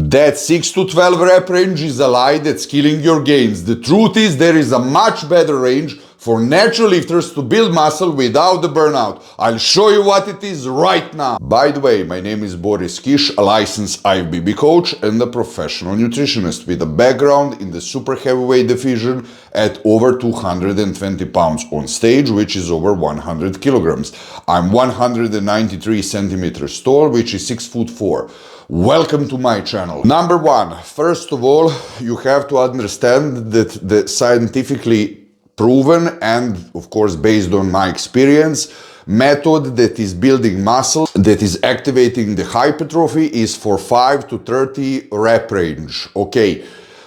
That 6 to 12 rep range is a lie that's killing your gains. The truth is there is a much better range for natural lifters to build muscle without the burnout. I'll show you what it is right now. By the way, my name is Boris Kish, a licensed IFBB coach and a professional nutritionist with a background in the super heavyweight division at over 220 pounds on stage, which is over 100 kilograms. I'm 193 centimeters tall, which is 6'4". Welcome to my channel. Number one, first of all, you have to understand that the scientifically proven and of course based on my experience method that is building muscle, that is activating the hypertrophy, is for 5 to 30 rep range. Okay,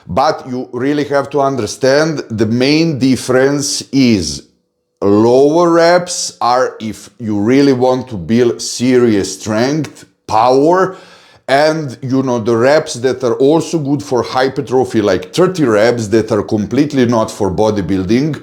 but you really have to understand the main difference is lower reps are if you really want to build serious strength, power, and the reps that are also good for hypertrophy, like 30 reps that are completely not for bodybuilding,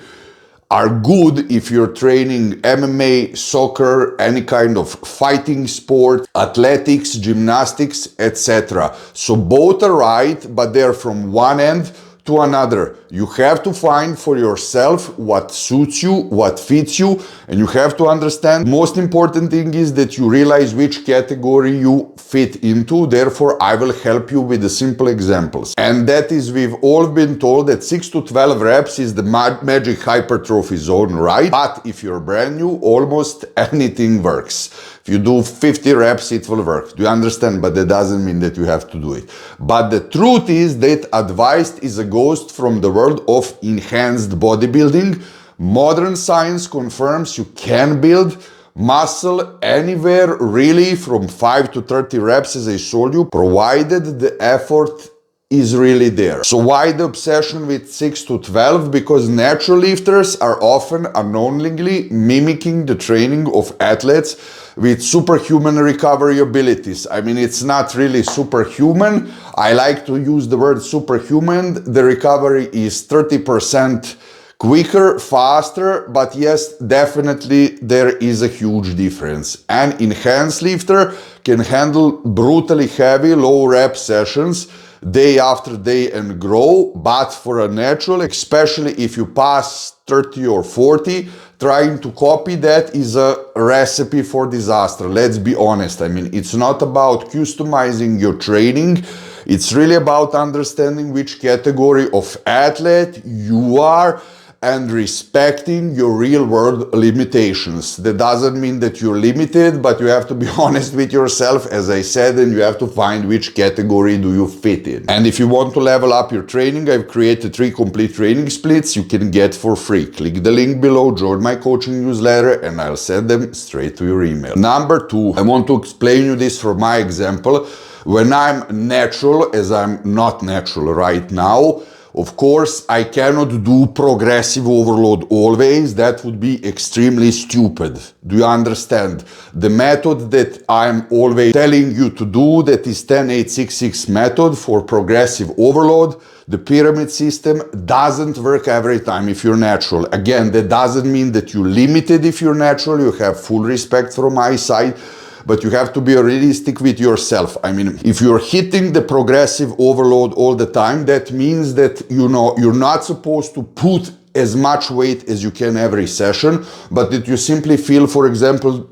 are good if you're training MMA, soccer, any kind of fighting sport, athletics, gymnastics, etc. So both are right, but they're from one end to another. You have to find for yourself what suits you, what fits you, and you have to understand. Most important thing is that you realize which category you fit into. Therefore, I will help you with the simple examples. And that is, we've all been told that 6 to 12 reps is the magic hypertrophy zone, right? But if you're brand new, almost anything works. If you do 50 reps, it will work. Do you understand? But that doesn't mean that you have to do it. But the truth is that advised is a ghost from the world of enhanced bodybuilding. Modern science confirms you can build muscle anywhere really from 5 to 30 reps, as I showed you, provided the effort is really there. So why the obsession with 6 to 12? Because natural lifters are often unknowingly mimicking the training of athletes with superhuman recovery abilities. I mean, it's not really superhuman. I like to use the word superhuman. The recovery is 30% quicker, faster, but yes, definitely there is a huge difference. An enhanced lifter can handle brutally heavy, low rep sessions day after day and grow, but for a natural, especially if you pass 30 or 40, trying to copy that is a recipe for disaster. Let's be honest. I mean, it's not about customizing your training. It's really about understanding which category of athlete you are and respecting your real world limitations. That doesn't mean that you're limited, but you have to be honest with yourself, as I said, and you have to find which category do you fit in. And if you want to level up your training, I've created 3 complete training splits you can get for free. Click the link below, join my coaching newsletter, and I'll send them straight to your email. Number 2, I want to explain you this from my example. When I'm natural, as I'm not natural right now, of course, I cannot do progressive overload always. That would be extremely stupid. Do you understand? The method that I'm always telling you to do, that is 10-8-6-6 method for progressive overload, the pyramid system, doesn't work every time if you're natural. Again, that doesn't mean that you're limited if you're natural. You have full respect from my side. But you have to be realistic with yourself. I mean, if you're hitting the progressive overload all the time, that means that, you're not supposed to put as much weight as you can every session, but that you simply feel, for example,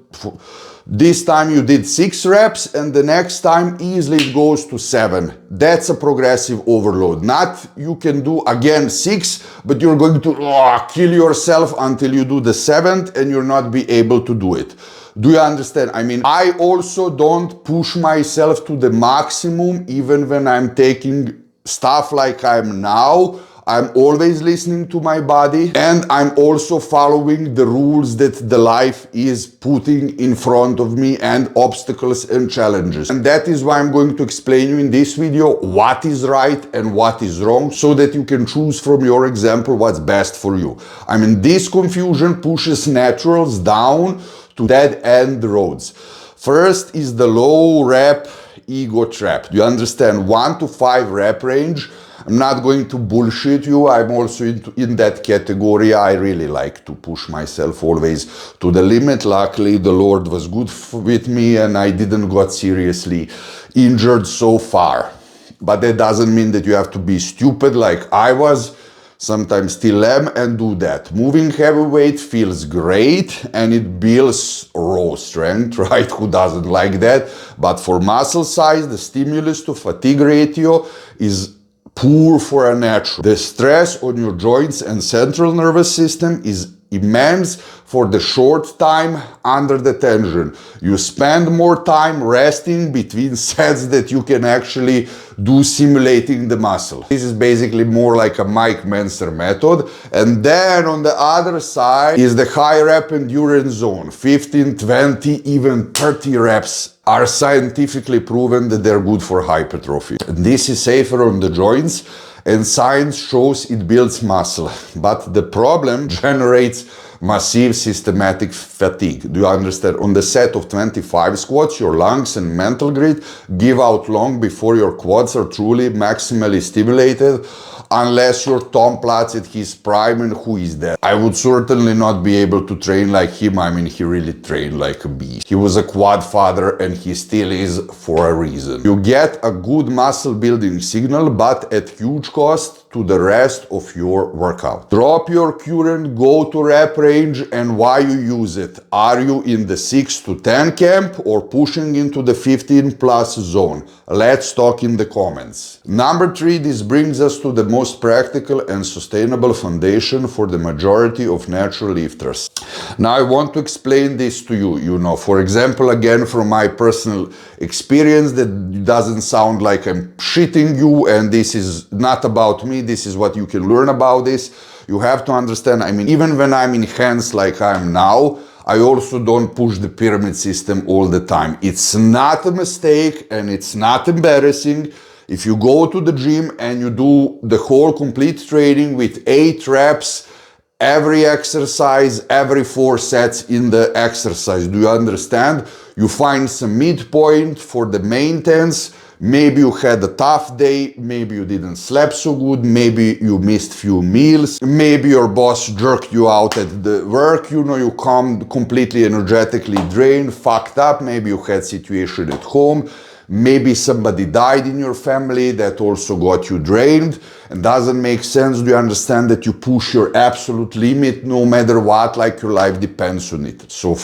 this time you did 6 reps and the next time easily it goes to 7. That's a progressive overload. Not you can do again 6, but you're going to kill yourself until you do the 7th and you'll not be able to do it. Do you understand? I mean, I also don't push myself to the maximum even when I'm taking stuff like I'm now. I'm always listening to my body, and I'm also following the rules that the life is putting in front of me, and obstacles and challenges. And that is why I'm going to explain you in this video what is right and what is wrong, so that you can choose from your example what's best for you. I mean, this confusion pushes naturals down to dead-end roads. First is the low rep ego trap. Do you understand? 1 to 5 rep range. I'm not going to bullshit you. I'm also in that category. I really like to push myself always to the limit. Luckily, the Lord was good with me and I didn't got seriously injured so far. But that doesn't mean that you have to be stupid like I was, sometimes still am, and do that. Moving heavy weight feels great and it builds raw strength, right? Who doesn't like that? But for muscle size, the stimulus to fatigue ratio is poor for a natural. The stress on your joints and central nervous system is immense for the short time under the tension. You spend more time resting between sets that you can actually do simulating the muscle. This is basically more like a Mike Menser method. And then on the other side is the high rep endurance zone. 15, 20, even 30 reps are scientifically proven that they're good for hypertrophy. And this is safer on the joints, and science shows it builds muscle. But the problem generates massive systematic fatigue. Do you understand? On the set of 25 squats, your lungs and mental grit give out long before your quads are truly maximally stimulated, unless you're Tom Platz at his prime, and who is that? I would certainly not be able to train like him. I mean, he really trained like a beast. He was a quad father and he still is for a reason. You get a good muscle building signal, but at huge cost to the rest of your workout. Drop your current go-to rep range and why you use it. Are you in the 6 to 10 camp or pushing into the 15 plus zone? Let's talk in the comments. Number 3, this brings us to the most practical and sustainable foundation for the majority of natural lifters. Now I want to explain this to you, for example, again, from my personal experience, that doesn't sound like I'm shitting you and this is not about me, this is what you can learn about this. You have to understand, I mean, even when I'm enhanced like I'm now, I also don't push the pyramid system all the time. It's not a mistake and it's not embarrassing. If you go to the gym and you do the whole complete training with 8 reps, every exercise, every 4 sets in the exercise, do you understand? You find some midpoint for the maintenance. Maybe you had a tough day, maybe you didn't sleep so good, maybe you missed few meals, maybe your boss jerked you out at the work, you come completely energetically drained, fucked up, maybe you had situation at home, maybe somebody died in your family that also got you drained, and doesn't make sense. Do you understand that you push your absolute limit no matter what, like your life depends on it? So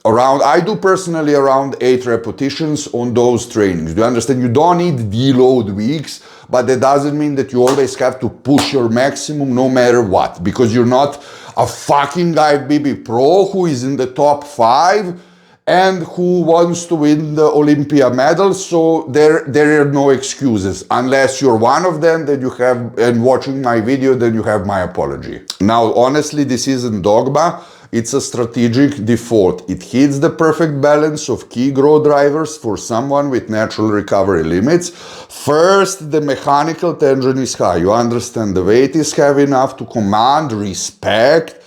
I do personally around 8 repetitions on those trainings. Do you understand? You don't need deload weeks, but that doesn't mean that you always have to push your maximum no matter what, because you're not a fucking IFBB pro who is in the top 5 and who wants to win the Olympia medal. So there are no excuses. Unless you're one of them, then you have, and watching my video, then you have my apology. Now, honestly, this isn't dogma. It's a strategic default. It hits the perfect balance of key growth drivers for someone with natural recovery limits. First, the mechanical tension is high. You understand, the weight is heavy enough to command respect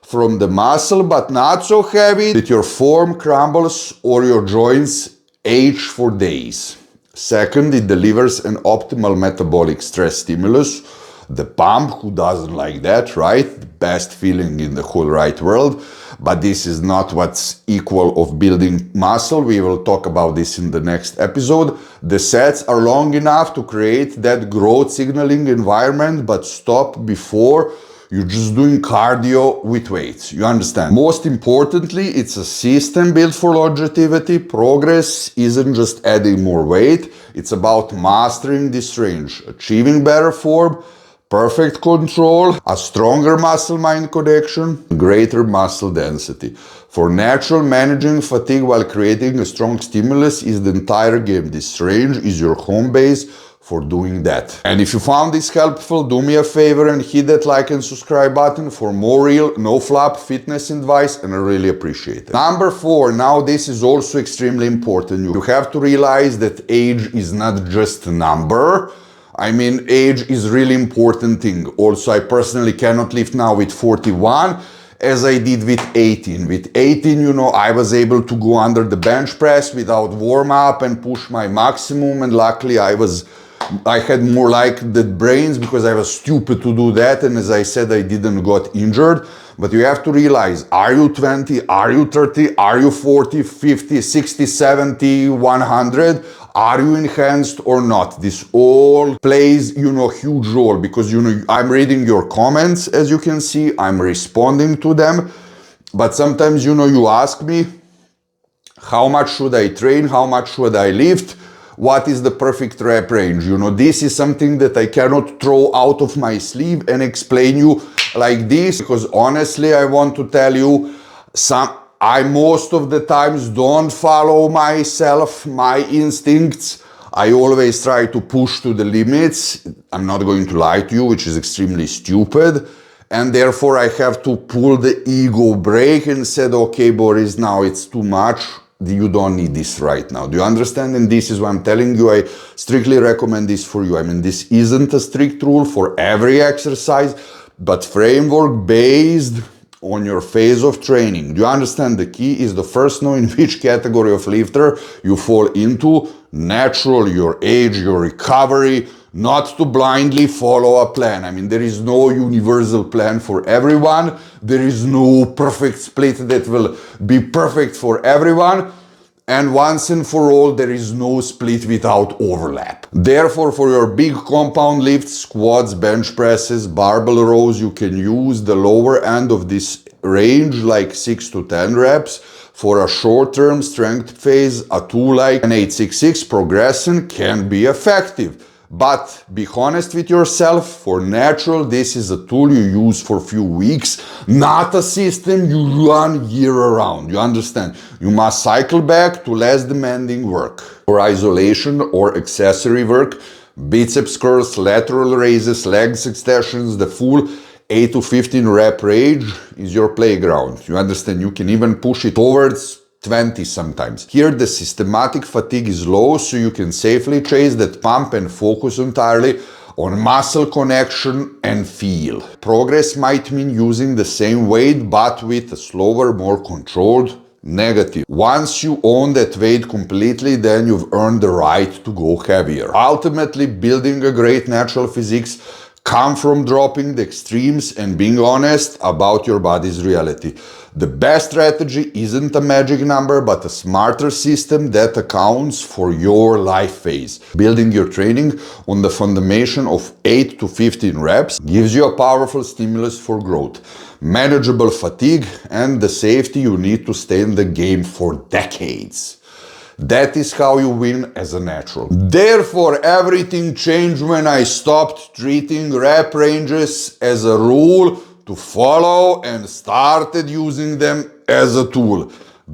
from the muscle, but not so heavy that your form crumbles or your joints age for days. Second, it delivers an optimal metabolic stress stimulus. The pump, who doesn't like that, right? The best feeling in the whole right world. But this is not what's equal of building muscle. We will talk about this in the next episode. The sets are long enough to create that growth signaling environment, but stop before you're just doing cardio with weights. You understand? Most importantly, it's a system built for longevity. Progress isn't just adding more weight. It's about mastering this range, achieving better form, perfect control, a stronger muscle-mind connection, greater muscle density. For natural, managing fatigue while creating a strong stimulus is the entire game. This range is your home base for doing that. And if you found this helpful, do me a favor and hit that like and subscribe button for more real, no flop fitness advice, and I really appreciate it. Number 4, now this is also extremely important. You have to realize that age is not just a number. I mean, age is really important thing. Also, I personally cannot lift now with 41 as I did with 18. With 18, I was able to go under the bench press without warm up and push my maximum. And luckily I had more like the brains because I was stupid to do that. And as I said, I didn't got injured. But you have to realize, are you 20? Are you 30? Are you 40, 50, 60, 70, 100? Are you enhanced or not? This all plays, huge role because, I'm reading your comments, as you can see, I'm responding to them. But sometimes, you ask me, how much should I train? How much should I lift? What is the perfect rep range? This is something that I cannot throw out of my sleeve and explain you like this, because honestly, I want to tell you, I most of the times don't follow myself, my instincts. I always try to push to the limits. I'm not going to lie to you, which is extremely stupid. And therefore I have to pull the ego brake and said, okay, Boris, now it's too much. You don't need this right now. Do you understand? And this is what I'm telling you. I strictly recommend this for you. I mean, this isn't a strict rule for every exercise, but framework based on your phase of training. Do you understand? The key is the first know in which category of lifter you fall into, natural, your age, your recovery, not to blindly follow a plan. I mean, there is no universal plan for everyone. There is no perfect split that will be perfect for everyone. And once and for all, there is no split without overlap. Therefore, for your big compound lifts, squats, bench presses, barbell rows, you can use the lower end of this range, like 6 to 10 reps. For a short-term strength phase, a tool like an 866 progression can be effective. But be honest with yourself, for natural, this is a tool you use for a few weeks, not a system you run year round. You understand? You must cycle back to less demanding work. For isolation or accessory work, biceps curls, lateral raises, legs extensions, the full 8 to 15 rep range is your playground. You understand? You can even push it towards 20 sometimes. Here the systematic fatigue is low, so you can safely chase that pump and focus entirely on muscle connection and feel. Progress might mean using the same weight but with a slower, more controlled negative. Once you own that weight completely, then you've earned the right to go heavier. Ultimately, building a great natural physique comes from dropping the extremes and being honest about your body's reality. The best strategy isn't a magic number, but a smarter system that accounts for your life phase. Building your training on the foundation of 8 to 15 reps gives you a powerful stimulus for growth, manageable fatigue, and the safety you need to stay in the game for decades. That is how you win as a natural. Therefore, everything changed when I stopped treating rep ranges as a rule to follow and started using them as a tool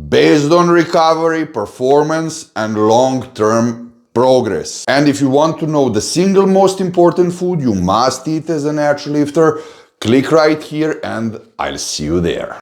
based on recovery, performance, and long-term progress. And if you want to know the single most important food you must eat as a natural lifter, click right here and I'll see you there.